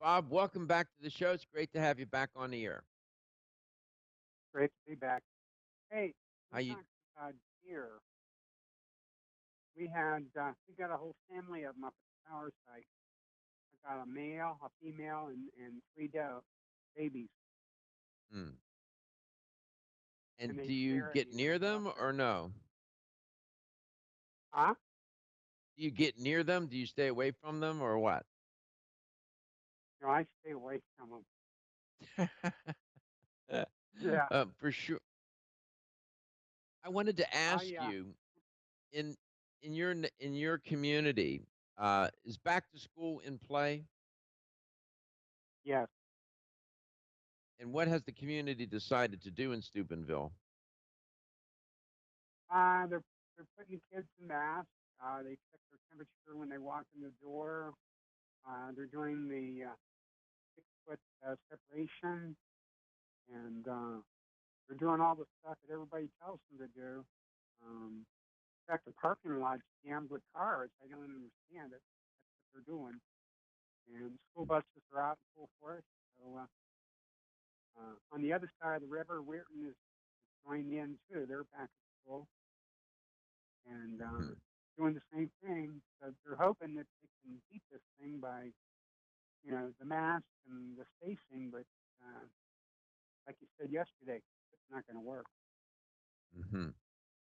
Bob, welcome back to the show. It's great to have you back on the air. Great to be back. Hey, How we you? talked about deer. We got a whole family of them up at the power site. I got a male, a female, and three babies, Hmm. and And they do you scare get me when near I go up them there. or no? Huh? Do you get near them? Do you stay away from them or what? No, I stay away from them. Yeah, For sure. I wanted to I ask you in in your community, is back to school in play, yes. and what has the community decided to do in Steubenville? They're putting kids in masks. They check their temperature when they walk in the door. They're doing the 6 foot separation, and they're doing all the stuff that everybody tells them to do. Um, in fact, the parking lot's jammed with cars. I don't understand it. That's what they're doing. And school buses are out in full force. So on the other side of the river, Weirton is joined in too. They're back at school and Mhm. doing the same thing. So they're hoping that they can beat this thing by, the mask and the spacing. But uh, like you said yesterday, it's not going to work. Mhm.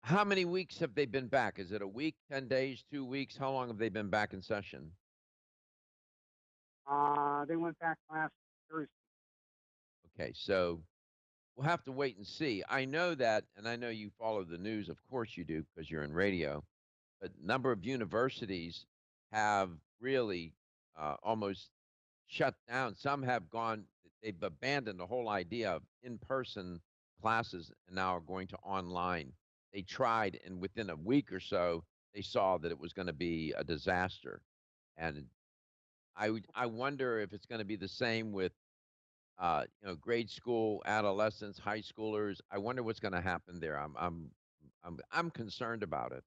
How many weeks have they been back? Is it a week, 10 days, 2 weeks? How long have they been back in session? They went back last Thursday. Okay, so we'll have to wait and see. I know that, and I know you follow the news. Of course you do, because you're in radio. But a number of universities have really almost shut down. Some have gone. They've abandoned the whole idea of in-person classes and now are going to online. They tried, and within a week or so, they saw that it was going to be a disaster. And I wonder if it's going to be the same with grade school, adolescents, high schoolers. I wonder what's going to happen there. I'm concerned about it.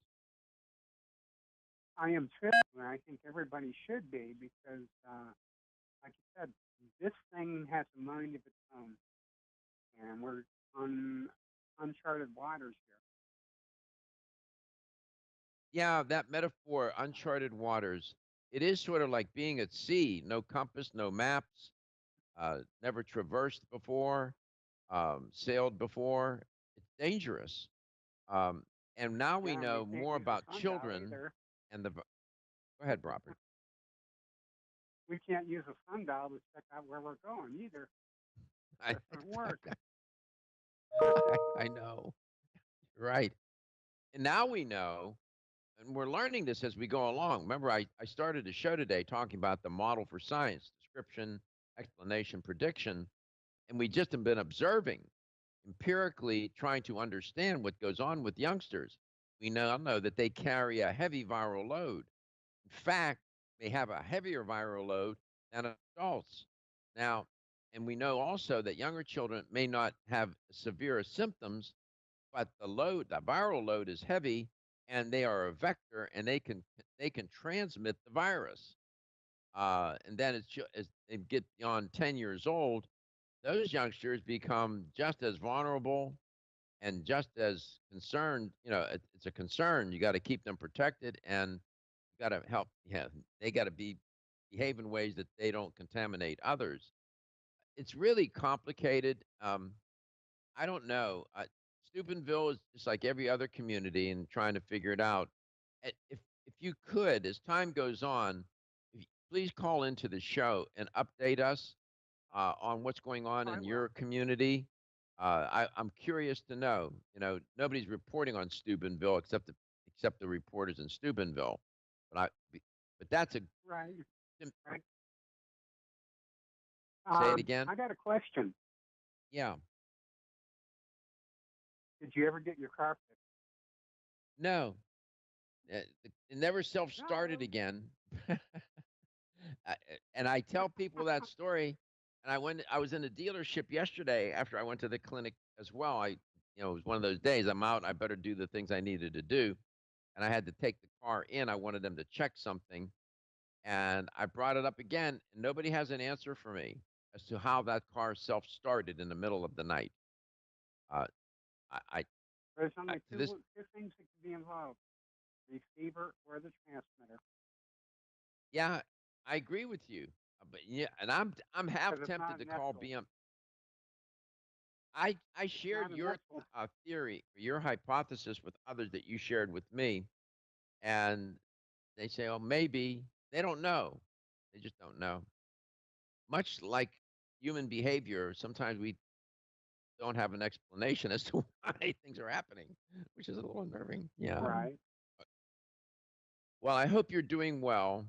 I am too, and I think everybody should be because, like you said, this thing has a mind of its own, and we're on uncharted waters here. Yeah, that metaphor, uncharted waters. It is sort of like being at sea, no compass, no maps, never traversed before, sailed before. It's dangerous. Um, and now we Yeah, and we know can't more use a about sundial children either. and the. Go ahead, Robert. We can't use a sundial to check out where we're going either. I, Doesn't work. exactly. I know. Right. And now we know, and we're learning this as we go along. Remember, I started the show today talking about the model for science description, explanation, prediction. And we just have been observing empirically, trying to understand what goes on with youngsters. We now know that they carry a heavy viral load. In fact, they have a heavier viral load than adults. Now, and we know also that younger children may not have severe symptoms, but the viral load is heavy, and they are a vector, and they can transmit the virus. And then as they get beyond 10 years old, those youngsters become just as vulnerable and just as concerned. It's a concern. You got to keep them protected, and you got to help. Yeah, they got to behave in ways that they don't contaminate others. It's really complicated. I don't know. Steubenville is just like every other community and trying to figure it out. If you could, as time goes on, please call into the show and update us on what's going on I in will. your community. I'm curious to know. Nobody's reporting on Steubenville except the reporters in Steubenville. But but that's a Right, right. say it again. I got a question. Yeah. Did you ever get your car fixed? No. It never self started No. again. And I tell people that story. And I was in the dealership yesterday after I went to the clinic as well. It was one of those days. I'm out. I better do the things I needed to do, and I had to take the car in. I wanted them to check something, And I brought it up again, and nobody has an answer for me as to how that car self-started in the middle of the night. Uh, I There's I only to this two things that can be involved: receiver or the transmitter. Yeah, I agree with you, but yeah, and I'm half Because it's tempted not to call natural. BM. I It's shared not a your natural. theory, your hypothesis with others that you shared with me, and they say, "Oh, maybe." They don't know. They just don't know. Much like human behavior, sometimes we don't have an explanation as to why things are happening, which is a little unnerving. Yeah. Right. Well, I hope you're doing well.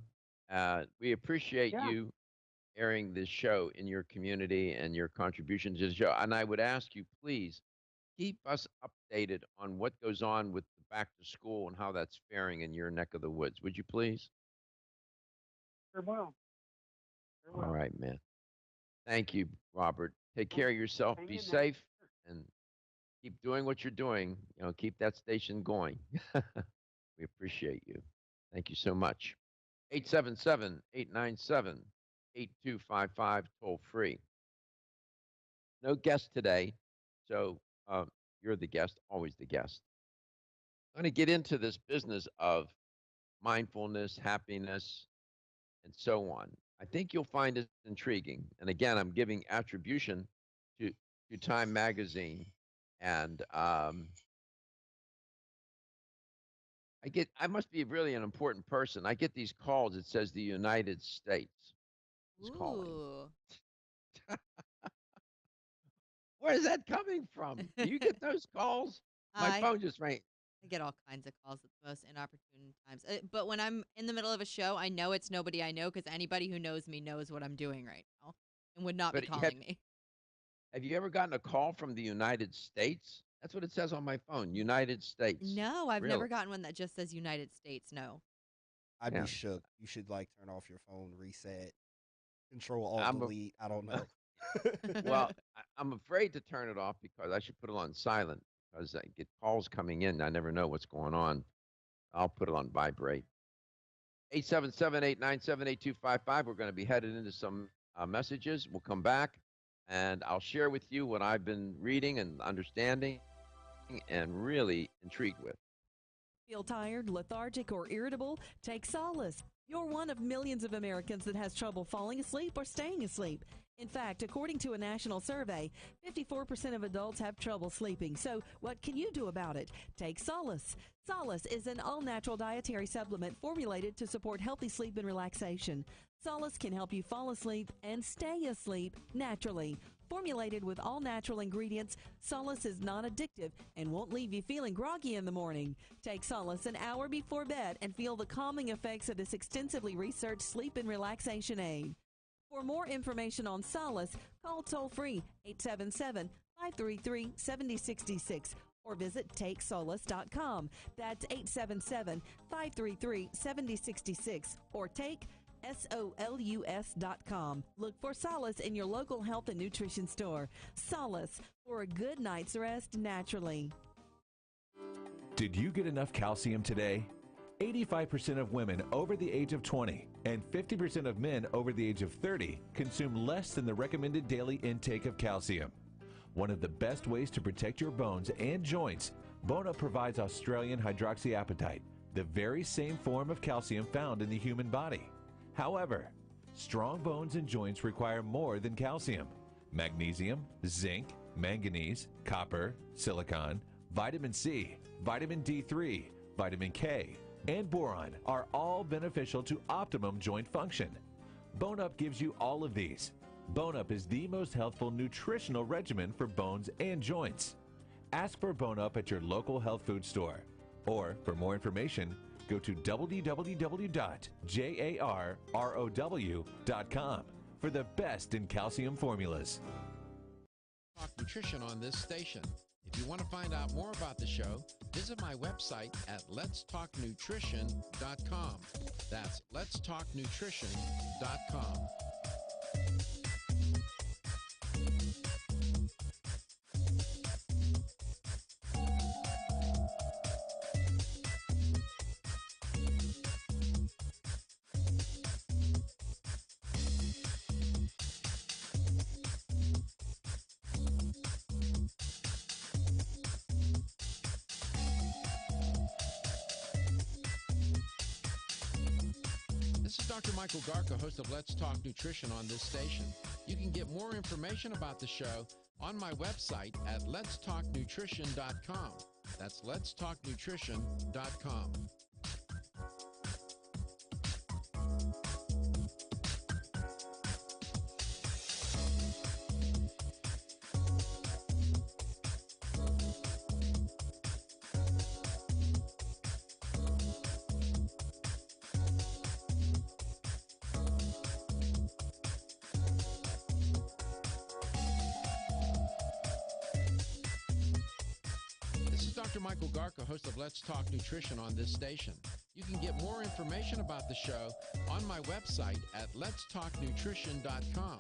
We appreciate Yeah. you airing this show in your community and your contribution to the show. And I would ask you, please keep us updated on what goes on with the back to school and how that's faring in your neck of the woods. Would you please? Sure will. Sure All will. right, man. Thank you, Robert. Take Well, care of yourself. hang Be in there. safe and keep doing what you're doing. Keep that station going. We appreciate you. Thank you so much. 877-897-8255 toll free. No guest today, so you're the guest, always the guest. I'm going to get into this business of mindfulness, happiness, and so on. I think you'll find it intriguing. And again, I'm giving attribution to Time Magazine, and I must be really an important person. I get these calls. It says the United States is calling. Ooh. Where is that coming from? Do you get those calls? My I phone just rang. I get all kinds of calls at the most inopportune times. But when I'm in the middle of a show, I know it's nobody I know because anybody who knows me knows what I'm doing right now and would not be But have calling me. have you ever gotten a call from the United States? That's what it says on my phone. United States. No, I've Really? never gotten one that just says United States. No. I'd be Yeah. shook. You should like turn off your phone, reset, Control Alt I'm a, Delete. I don't know. well, I'm afraid to turn it off because I should put it on silent because I get calls coming in. I never know what's going on. I'll put it on vibrate. 877-897-8255. We're going to be headed into some messages. We'll come back and I'll share with you what I've been reading and understanding and really intrigued with. Feel tired, lethargic, or irritable? Take solace. You're one of millions of Americans that has trouble falling asleep or staying asleep. In fact, according to a national survey, 54% of adults have trouble sleeping. So what can you do about it? Take Solace. Solace is an all-natural dietary supplement formulated to support healthy sleep and relaxation. Solace can help you fall asleep and stay asleep naturally. Formulated with all natural ingredients, Solace is non-addictive and won't leave you feeling groggy in the morning. Take Solace an hour before bed and feel the calming effects of this extensively researched sleep and relaxation aid. For more information on Solace, call toll-free 877-533-7066 or visit takesolace.com. That's 877-533-7066 or take SOLUS.com. Look for Solace in your local health and nutrition store. Solace for a good night's rest naturally. Did you get enough calcium today? 85% of women over the age of 20 and 50% of men over the age of 30 consume less than the recommended daily intake of calcium. One of the best ways to protect your bones and joints, Bone Up provides Australian hydroxyapatite, the very same form of calcium found in the human body. However, strong bones and joints require more than calcium. Magnesium, zinc, manganese, copper, silicon, vitamin C, vitamin D3, vitamin K, and boron are all beneficial to optimum joint function. Bone Up gives you all of these. Bone Up is the most healthful nutritional regimen for bones and joints. Ask for Bone Up at your local health food store. Or, for more information, go to www.jarrow.com for the best in calcium formulas. Talk nutrition on this station. If you want to find out more about the show, visit my website at letstalknutrition.com. That's letstalknutrition.com. Dr. Michael Garko, host of Let's Talk Nutrition on this station. You can get more information about the show on my website at letstalknutrition.com. That's letstalknutrition.com. This is Dr. Michael Garko, host of Let's Talk Nutrition on this station. You can get more information about the show on my website at letstalknutrition.com.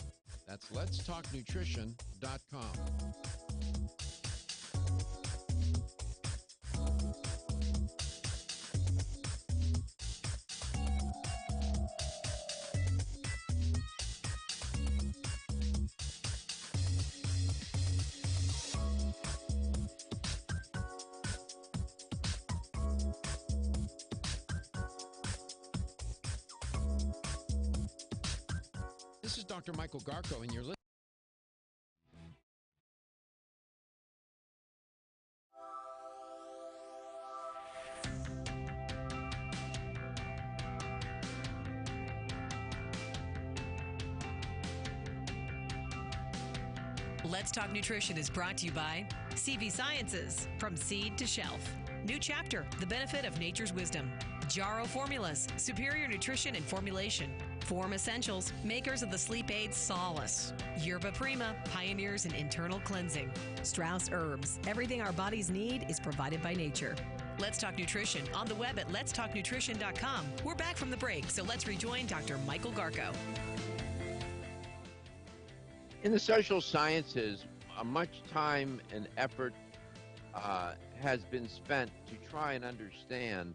That's letstalknutrition.com. This is Dr. Michael Garko, and you're listening. Let's Talk Nutrition is brought to you by CV Sciences, from seed to shelf. New chapter, the benefit of nature's wisdom. Jarrow Formulas, superior nutrition and formulation. Form Essentials, makers of the sleep aid Solace. Yerba Prima, pioneers in internal cleansing. Strauss Herbs, everything our bodies need is provided by nature. Let's Talk Nutrition on the web at letstalknutrition.com. We're back from the break, so let's rejoin Dr. Michael Garko. In the social sciences, much time and effort has been spent to try and understand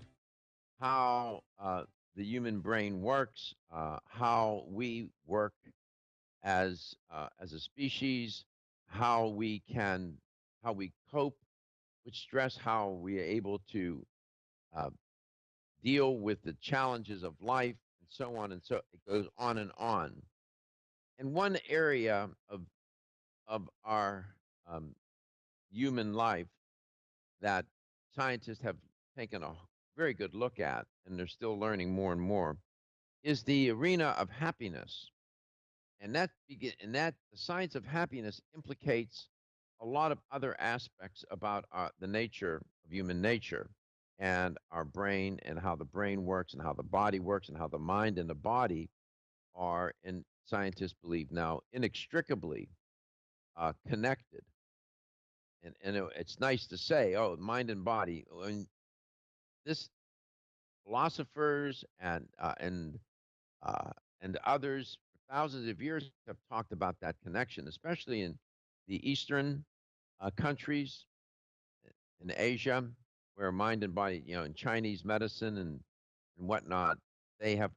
how the human brain works, how we work as a species, how we cope with stress, how we are able to deal with the challenges of life, and so on, and so it goes on and on. And one area of our human life that scientists have taken a very good look at, and they're still learning more and more, is the arena of happiness. And the science of happiness implicates a lot of other aspects about the nature of human nature and our brain, and how the brain works, and how the body works, and how the mind and the body are, and scientists believe now, inextricably connected. And it's nice to say, oh, mind and body. And this philosophers and others for thousands of years have talked about that connection, especially in the Eastern countries, in Asia, where mind and body, in Chinese medicine and whatnot, they have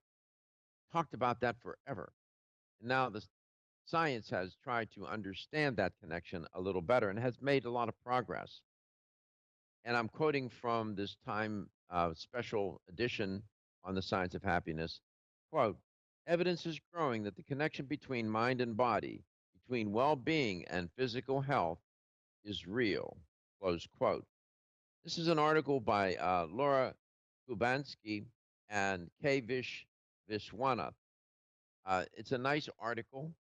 talked about that forever. And now the science has tried to understand that connection a little better and has made a lot of progress. And I'm quoting from this Time special edition on the science of happiness. Quote, evidence is growing that the connection between mind and body, between well-being and physical health, is real. Close quote. This is an article by Laura Kubansky and K. Vishwanath. It's a nice article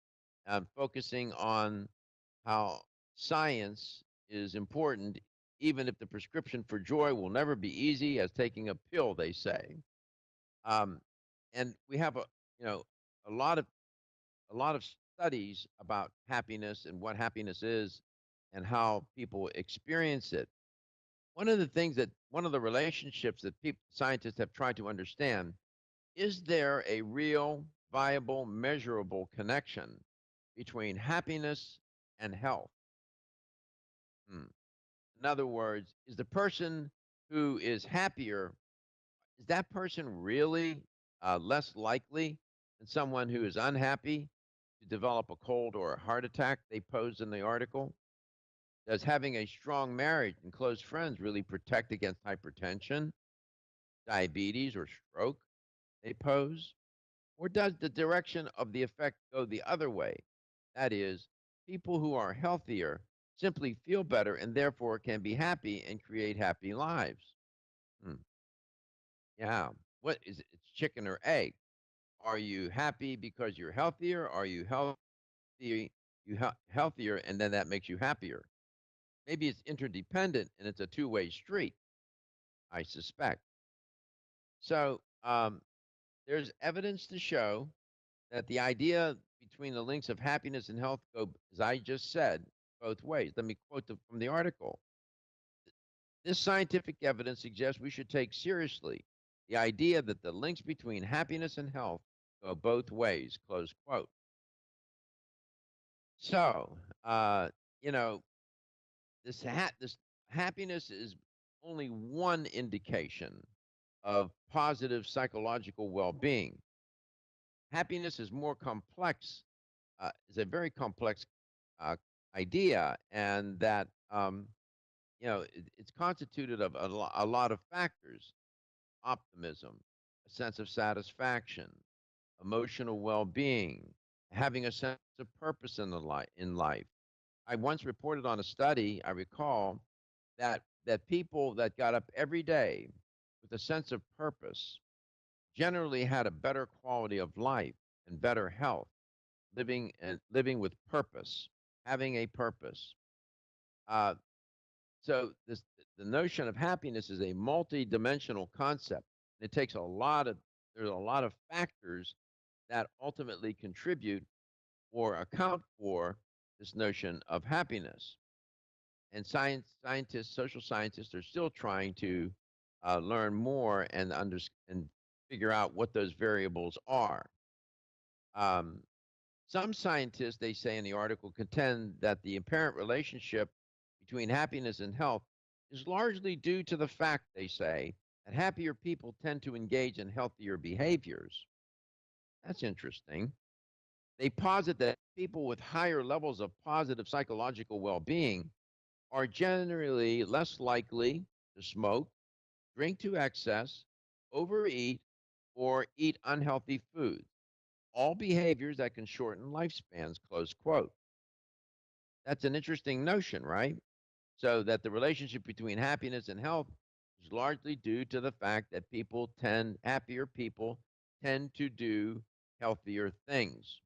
focusing on how science is important, even if the prescription for joy will never be easy as taking a pill, they say. And we have a lot of studies about happiness and what happiness is and how people experience it. One of the relationships that scientists have tried to understand, is there a real, viable, measurable connection between happiness and health? In other words, is the person who is happier, is that person really less likely than someone who is unhappy to develop a cold or a heart attack, they posed in the article? Does having a strong marriage and close friends really protect against hypertension, diabetes, or stroke, they pose? Or does the direction of the effect go the other way? That is, people who are healthier simply feel better and therefore can be happy and create happy lives. Hmm. Yeah. What is it? It's chicken or egg. Are you happy because you're healthier? Are you healthier and then that makes you happier? Maybe it's interdependent and it's a two-way street, I suspect. So there's evidence to show that the idea between the links of happiness and health go, as I just said, both ways. Let me quote from the article. This scientific evidence suggests we should take seriously the idea that the links between happiness and health go both ways, close quote. So, you know, this happiness is only one indication of positive psychological well-being. Happiness is more complex, is a very complex uh, idea, and that it's constituted of a lot of factors: optimism, a sense of satisfaction, emotional well-being, having a sense of purpose in life. I once reported on a study, I recall, that people that got up every day with a sense of purpose generally had a better quality of life and better health, living with purpose, having a purpose. Uh, so the notion of happiness is a multi-dimensional concept. It takes there's a lot of factors that ultimately contribute or account for this notion of happiness. And social scientists are still trying to learn more and figure out what those variables are. Um, some scientists, they say in the article, contend that the apparent relationship between happiness and health is largely due to the fact, they say, that happier people tend to engage in healthier behaviors. That's interesting. They posit that people with higher levels of positive psychological well being are generally less likely to smoke, drink to excess, overeat, or eat unhealthy foods, all behaviors that can shorten lifespans, close quote. That's an interesting notion, right? So that the relationship between happiness and health is largely due to the fact that happier people tend to do healthier things.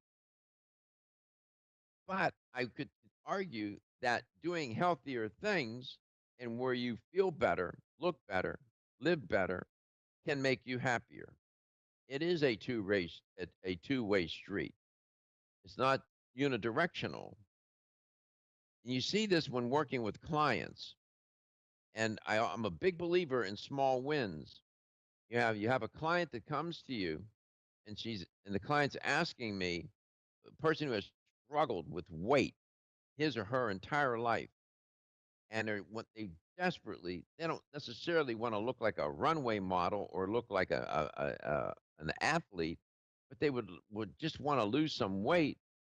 But I could argue that doing healthier things and where you feel better, look better, live better, can make you happier. It is a two-way street. It's not unidirectional. And you see this when working with clients. And I'm a big believer in small wins. You have a client that comes to you, and the client's asking me, a person who has struggled with weight his or her entire life, and what they don't necessarily want to look like a runway model or look like an athlete, but they would just want to lose some weight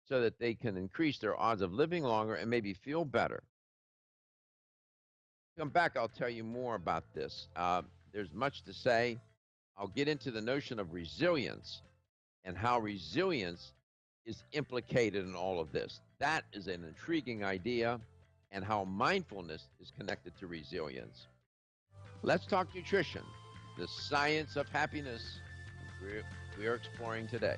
so that they can increase their odds of living longer and maybe feel better. Come back, I'll tell you more about this. There's much to say. I'll get into the notion of resilience and how resilience is implicated in all of this. That is an intriguing idea, and how mindfulness is connected to resilience. Let's talk nutrition, the science of happiness we're exploring today.